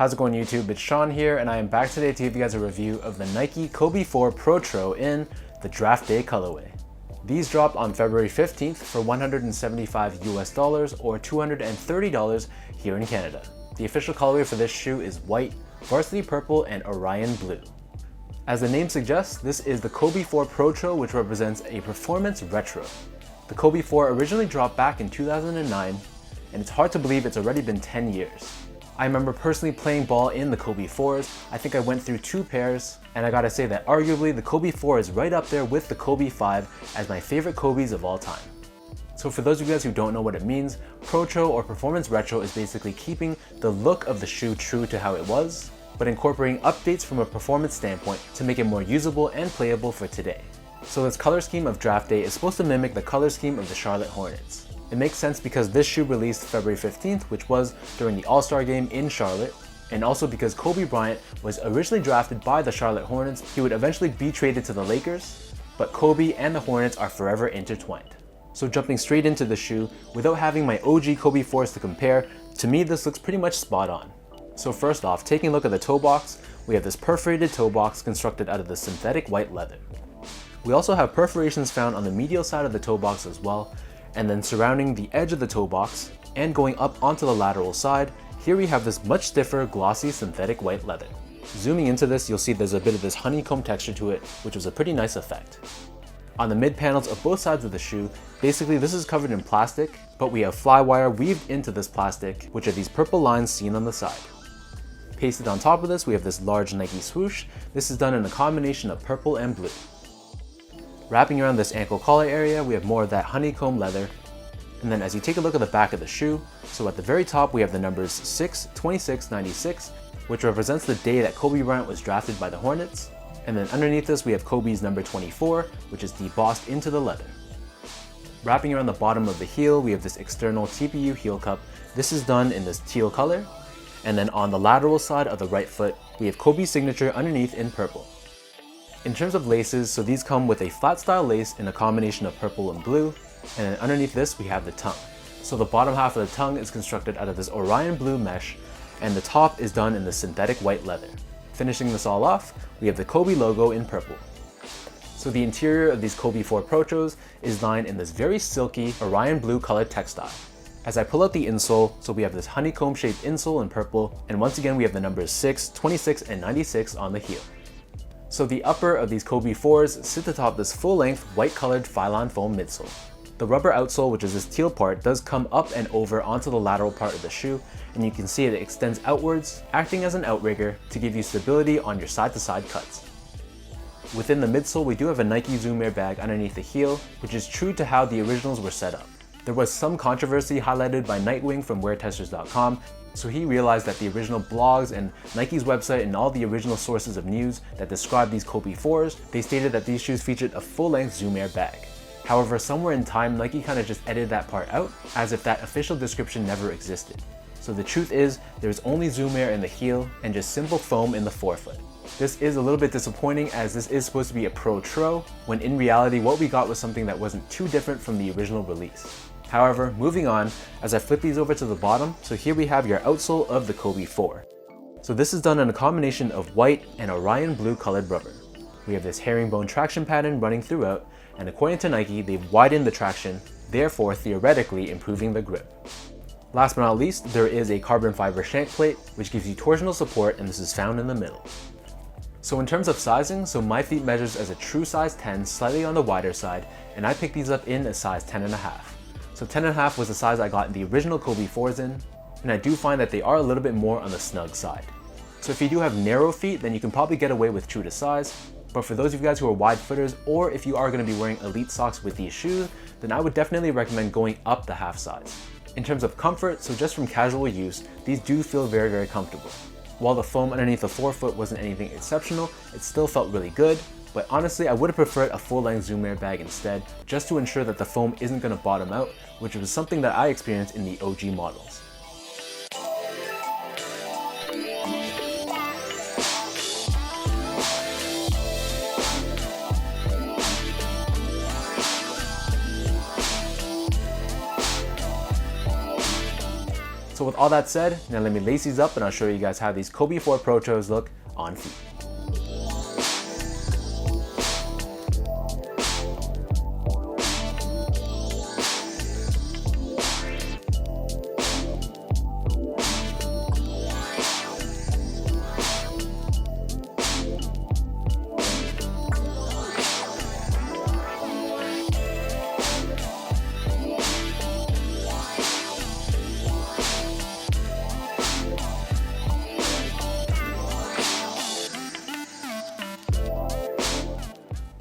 How's it going, YouTube? It's Sean here, and I am back today to give you guys a review of the Nike Kobe 4 Protro in the Draft Day colorway. These dropped on February 15th for $175 US or $230 here in Canada. The official colorway for this shoe is white, varsity purple, and Orion blue. As the name suggests, this is the Kobe 4 Protro, which represents a performance retro. The Kobe 4 originally dropped back in 2009, and it's hard to believe it's already been 10 years. I remember personally playing ball in the Kobe 4s. I think I went through 2 pairs, and I gotta say that arguably the Kobe 4 is right up there with the Kobe 5 as my favorite Kobes of all time. So for those of you guys who don't know what it means, Protro or performance retro is basically keeping the look of the shoe true to how it was, but incorporating updates from a performance standpoint to make it more usable and playable for today. So this color scheme of Draft Day is supposed to mimic the color scheme of the Charlotte Hornets. It makes sense because this shoe released February 15th, which was during the All-Star game in Charlotte, and also because Kobe Bryant was originally drafted by the Charlotte Hornets. He would eventually be traded to the Lakers, but Kobe and the Hornets are forever intertwined. So jumping straight into the shoe, without having my OG Kobe 4s to compare, to me this looks pretty much spot on. So first off, taking a look at the toe box, we have this perforated toe box constructed out of the synthetic white leather. We also have perforations found on the medial side of the toe box as well, and then surrounding the edge of the toe box and going up onto the lateral side, here we have this much stiffer, glossy synthetic white leather. Zooming into this, you'll see there's a bit of this honeycomb texture to it, which was a pretty nice effect. On the mid panels of both sides of the shoe, basically this is covered in plastic, but we have fly wire weaved into this plastic, which are these purple lines seen on the side. Pasted on top of this, we have this large Nike swoosh. This is done in a combination of purple and blue. Wrapping around this ankle collar area, we have more of that honeycomb leather. And then as you take a look at the back of the shoe, so at the very top we have the numbers 6, 26, 96, which represents the day that Kobe Bryant was drafted by the Hornets. And then underneath this we have Kobe's number 24, which is debossed into the leather. Wrapping around the bottom of the heel, we have this external TPU heel cup. This is done in this teal color. And then on the lateral side of the right foot, we have Kobe's signature underneath in purple. In terms of laces, so these come with a flat style lace in a combination of purple and blue, and then underneath this we have the tongue. So the bottom half of the tongue is constructed out of this Orion blue mesh, and the top is done in the synthetic white leather. Finishing this all off, we have the Kobe logo in purple. So the interior of these Kobe 4 Protros is lined in this very silky Orion blue colored textile. As I pull out the insole, so we have this honeycomb shaped insole in purple, and once again we have the numbers 6, 26, and 96 on the heel. So the upper of these Kobe 4s sit atop this full-length white-colored Phylon foam midsole. The rubber outsole, which is this teal part, does come up and over onto the lateral part of the shoe, and you can see it extends outwards, acting as an outrigger to give you stability on your side-to-side cuts. Within the midsole, we do have a Nike Zoom Air bag underneath the heel, which is true to how the originals were set up. There was some controversy highlighted by Nightwing from weartesters.com, so he realized that the original blogs and Nike's website and all the original sources of news that described these Kobe 4s, they stated that these shoes featured a full-length Zoom Air bag. However, somewhere in time, Nike kind of just edited that part out, as if that official description never existed. So the truth is, there's only Zoom Air in the heel and just simple foam in the forefoot. This is a little bit disappointing, as this is supposed to be a Protro, when in reality what we got was something that wasn't too different from the original release. However, moving on, as I flip these over to the bottom, so here we have your outsole of the Kobe 4. So this is done in a combination of white and Orion blue colored rubber. We have this herringbone traction pattern running throughout, and according to Nike, they've widened the traction, therefore theoretically improving the grip. Last but not least, there is a carbon fiber shank plate, which gives you torsional support, and this is found in the middle. So in terms of sizing, so my feet measures as a true size 10, slightly on the wider side, and I picked these up in a size 10.5. So 10.5 was the size I got the original Kobe 4s in, and I do find that they are a little bit more on the snug side. So if you do have narrow feet, then you can probably get away with true to size, but for those of you guys who are wide footers, or if you are going to be wearing elite socks with these shoes, then I would definitely recommend going up the half size. In terms of comfort, so just from casual use, these do feel very, very comfortable. While the foam underneath the forefoot wasn't anything exceptional, it still felt really good. But honestly, I would have preferred a full-length Zoom Air bag instead, just to ensure that the foam isn't going to bottom out, which was something that I experienced in the OG models. So with all that said, now let me lace these up and I'll show you guys how these Kobe 4 Protros look on feet.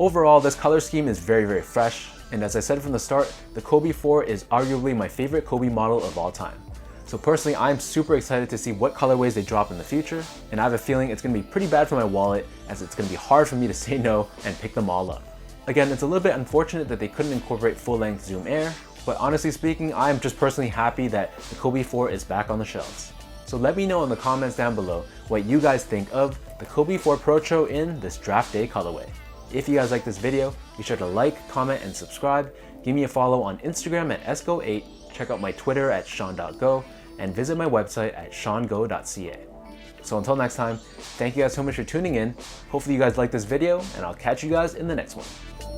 Overall, this color scheme is very fresh, and as I said from the start, the Kobe 4 is arguably my favorite Kobe model of all time. So personally, I'm super excited to see what colorways they drop in the future, and I have a feeling it's going to be pretty bad for my wallet, as it's going to be hard for me to say no and pick them all up. Again, it's a little bit unfortunate that they couldn't incorporate full-length Zoom Air, but honestly speaking, I'm just personally happy that the Kobe 4 is back on the shelves. So let me know in the comments down below what you guys think of the Kobe 4 Protro in this draft day colorway. If you guys like this video, be sure to like, comment, and subscribe. Give me a follow on Instagram at esco8, check out my Twitter at sean.go, and visit my website at seango.ca. So until next time, thank you guys so much for tuning in. Hopefully you guys like this video, and I'll catch you guys in the next one.